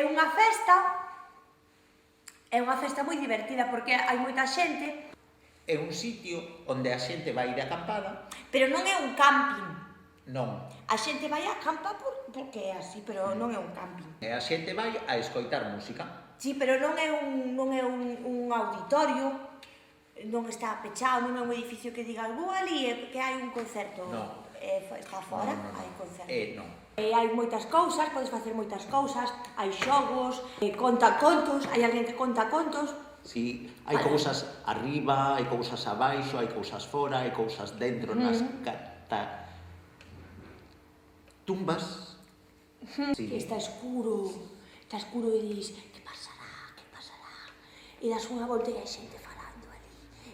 é unha festa moi divertida porque hai moita xente. É un sitio onde a xente vai de acampada. Pero non é un camping. Non. A xente vai a acampar porque é así, pero non é un camping. E a xente vai a escoitar música. Sí, pero non é un auditorio, non está pechado, non é un edificio que diga vou ali e que hai un concerto. Non. Está fora, hai concerto. Non. Hai moitas cousas, podes facer moitas cousas, hai xogos, conta contos, hai alguén que conta contos. Sí, hai cousas arriba, hai cousas abaixo, hai cousas fora, hai cousas dentro nas tumbas. Sí. Está escuro e dis, que pasará? E das unha volta e hai xente falando ali.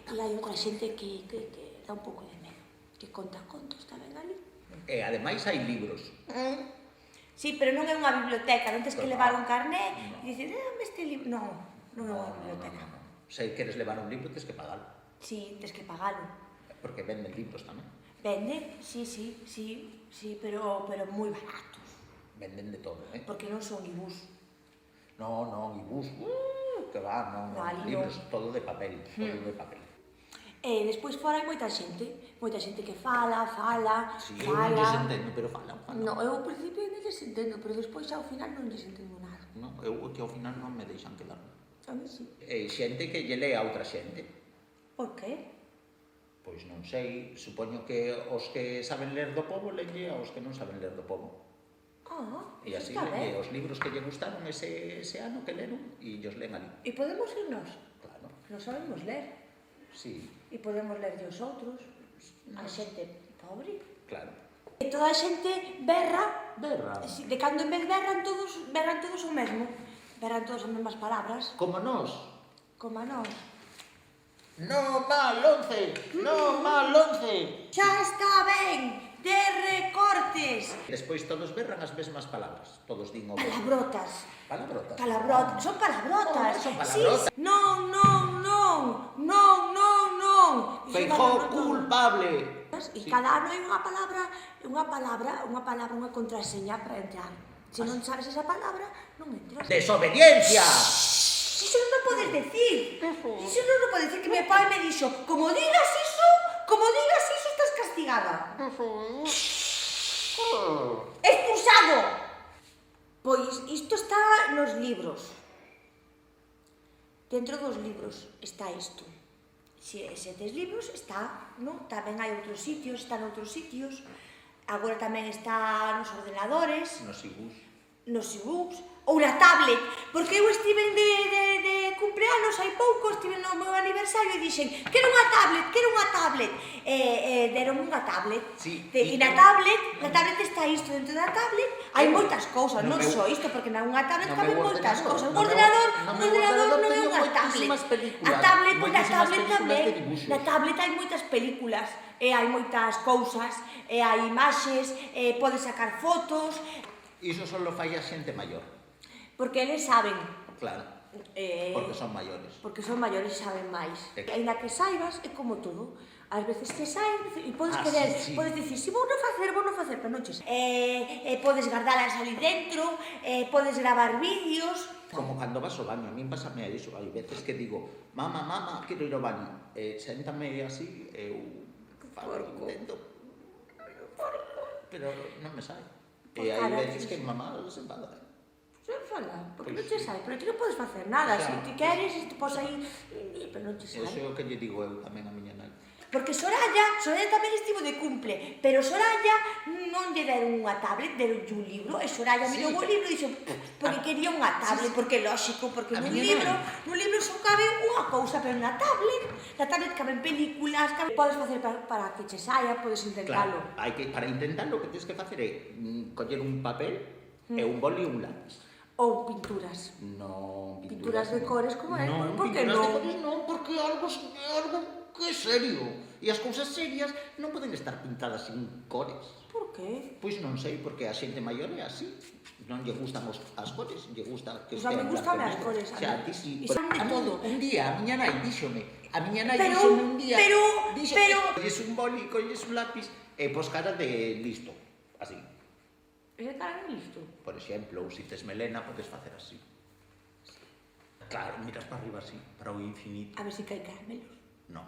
E hai outra xente que dá un pouco de medo, que conta contos tamén ali. E ademais hai libros. Sí, pero non é unha biblioteca, non tens que levar un carné e dices, dame este libro. Non é unha biblioteca. Se queres levar un libro, tens que pagalo. Sí, tens que pagalo. Porque venden libros tamén. Vende, sí, pero moi baratos. Venden de todo, Porque non son ibús. Non, ibús, que va, non, libros, todo de papel, todo de papel. E despois fora hai moita xente que fala. Si, eu non lles entendo, pero falan. Non, eu ao principio non lles entendo, pero despois ao final non lles entendo nada. Non, eu que ao final non me deixan quedar. A mí sí. E xente que lle lee a outra xente. Por qué? Pois non sei, supoño que os que saben ler do pobo lenlle aos que non saben ler do pobo. E así lenlle os libros que lle gustaron ese ano que leron e llos leen ali. E podemos irnos? Claro. Non sabemos ler. Sí. E podemos ler os outros. A xente pobre. Claro. E toda a xente berra. Berra. De cando en vez berran todos o mesmo. Berran todas as mesmas palabras. Como nós. Como a nós. No mal 11, no mal 11. Xa está ben, de recortes. Despois todos berran as mesmas palabras. Todos din o Palabrotas. Palabrotas. Son palabrotas. Son palabrotas. Sí. Non. Feijóo culpable. E cada ano hai unha palabra, unha contraseña para entrar. Se non sabes esa palabra, non entras. Desobediencia. Iso non o podes decir. Iso non o podes decir, que meu pai me dixo, como digas iso, estás castigada. Expulsado. Pois isto está nos libros. Dentro dos libros está isto. Se tes libros, está, non? Tamén hai outros sitios, está noutros sitios. Agora tamén está nos ordenadores. Nos e-books, ou na tablet, porque eu estive de cumpleanos hai pouco, estive no meu aniversario e dixen, quero unha tablet, e deron unha tablet, e na tablet está isto, dentro da tablet hai moitas cousas, non só isto, porque na unha tablet caben moitas cousas, un ordenador non é unha tablet, a tablet tamén, na tablet hai moitas películas, e hai moitas cousas, e hai imaxes, podes sacar fotos. Iso só lo fai a xente maior. Porque eles saben. Claro, porque son maiores. Porque son maiores e saben máis. Ainda que saibas, é como todo. Ás veces te saen e podes querer, podes dicir, si vou non facer, pero non che saen. Podes guardalas ali dentro, podes gravar vídeos. Como cando vas ao baño, a min pásame a iso. Hai veces que digo, mama, quero ir ao baño. Séntame así, eu intento, pero non me sai. E hai veces que mamá se enfada. Se enfada, porque non te sai, pero ti non podes facer nada. Se ti queres, te podes aí, pero non te sai. Eso é o que lle digo eu tamén a miña nai. Porque Soraya tamén estivo de cumple, pero Soraya non lle deron unha tablet, deron un libro, e Soraya mirou o libro e dixo, porque quería unha tablet, porque lóxico, porque nun libro só cabe unha cousa, pero na tablet caben películas, podes facer para que che saia, podes intentalo. Claro, para intentalo o que tens que facer é coller un papel e un boli e un lápiz. Ou pinturas. Non, pinturas de cores como é, por que non? Pinturas de cores non, porque é algo que é serio. E as cousas serias non poden estar pintadas sin cores. Por que? Pois non sei, porque a xente maior é así. Non lle gustan as cores, lle gusta que estean blanco. A mí gustan as cores. Xa, a ti sí. Son de todo. Un día, a miña nai díxome un día, colles un boli, colles un lápiz e pos cara de listo, así. Ese caramelo isto? Por exemplo, ou se tes melena, podes facer así. Claro, miras para arriba así, para o infinito. A ver se cae caramelos. Non.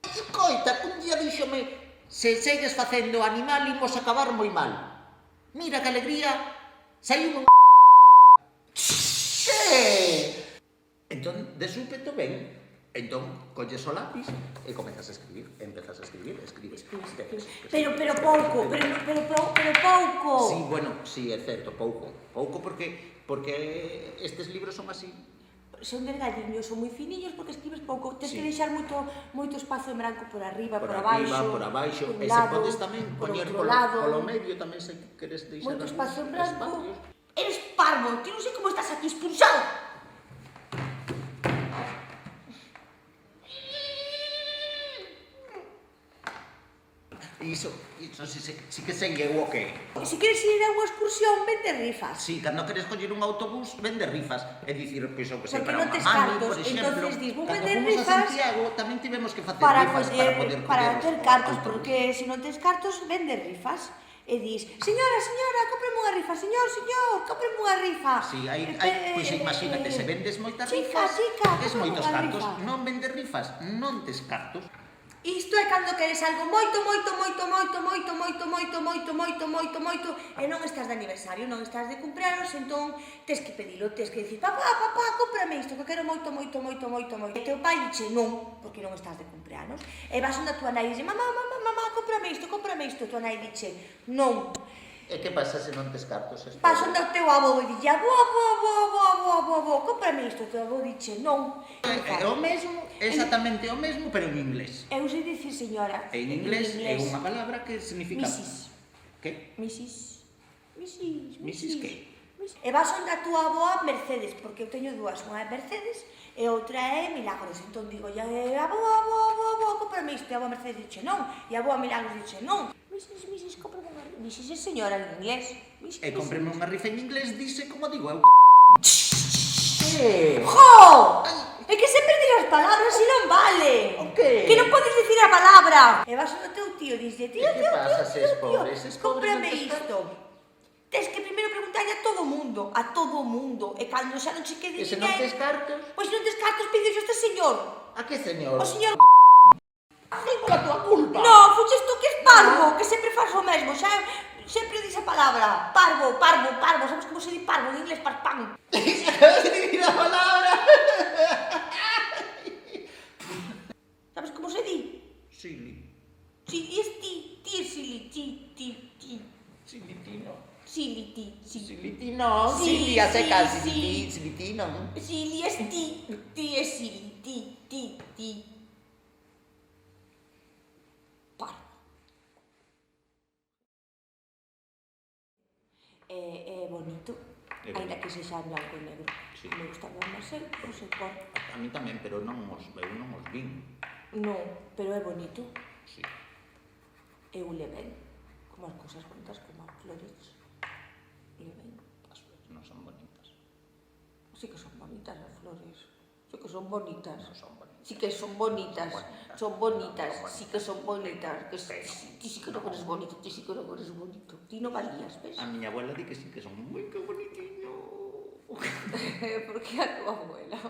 Escoita, un día díxome, se segues facendo animal, imos acabar moi mal. Mira que alegría, saiu un... Entón, de súpeto ven. Entón, colles o lápiz e comezas a escribir. Empezas a escribir, escribes. Pero pouco, pero pouco. Sí, bueno, sí, é certo, pouco. Pouco porque estes libros son así. Son delgadiños, son moi finiños porque escribes pouco. Tens que deixar moito espazo en branco por arriba, por abaixo. E se podes tamén poñer polo medio, tamén se queres deixar moito espazo en branco. Eres parvo, ti non sei como estás aquí expulsado. Iso si que sei eu o que. Se queres ir a unha excursión, vende rifas. Si, cando queres coller un autobús, vende rifas. É dicir, pois o que sei, porque para non unha tes mami, cartos, por exemplo. entonces dis, vou Cando vender fomos a rifas Santiago, tamén tivemos que facer rifas para poder ter cartos, porque se non tes cartos, vende rifas. E dis, señora, cómprame unha rifa, señor, cómprame unha rifa. Si, pois imagínate, se vendes moitas rifas, tes moitos cartos. Non vendes rifas, non tes cartos. Isto é cando queres algo moito e non estás de aniversario, non estás de cumpleanos, entón tes que pedilo, tes que dicir, papá, cómprame isto, que quero moito. E teu pai dixe non, porque non estás de cumpleanos. E vas onde a tua nai dixe, mamá, cómprame isto, e tua nai dixe non. E que pasa se non tes cartos? Vas onde o teu avó e dixe, avó, cómprame isto, o teu avó dixe non. É o mesmo, exactamente o mesmo, pero en inglés. Eu sei dicir señora. En inglés é unha palabra que significa... Mrs. Que? Mrs. que? E vas onde a túa avoa Mercedes, porque eu teño dúas, unha é Mercedes e outra é Milagros. Entón digo, avó, cómprame isto, e a avoa Mercedes dixe non, e a avoa Milagros dixe non. Mrs, cómprame unha rifa. Mrs é señora en inglés. E cómprame unha rifa en inglés, dice como digo eu. Jo! É que sempre dir as palabras e non vale. O que? Que non podes dicir a palabra. E vas ao teu tío e dice, tío, que pasa se es pobre? Cómprame isto. Tens que primeiro preguntarlle a todo mundo. E cando xa non che quede E se non tes cartos? Pois se non tes cartos, pide a este señor. A que señor? O señor Foi pola tua culpa. No, fuches tú que es parvo, que sempre faz o mesmo, xa sempre dis a palabra. Parvo, sabes como se di parvo en inglés? Parpán. Acabas de dicir a palabra. Sabes como se di? Silly. Si es ti es silly, ti. Silitino. Silitino. Silly a secas, silitino. Silly es ti es silly, ti. É bonito, ainda que sexa en blanco e negro. Sí. Me gusta máis el, non sei por. A mí tamén, pero eu non os vin. Non, pero é bonito. Sí. Eu le ven, como as cousas bonitas, como as flores. Le ven. As flores non son bonitas. Sí que son bonitas as flores. Sí que son bonitas. Non son bonitas. Sí que son bonitas. Son bonitas. Sí que son bonitas. Ti sí que non eres bonito, ti sí que non eres bonito. Ti non valías, ves? A miña abuela di que sí que son moi que bonitiño. Por que a tua abuela?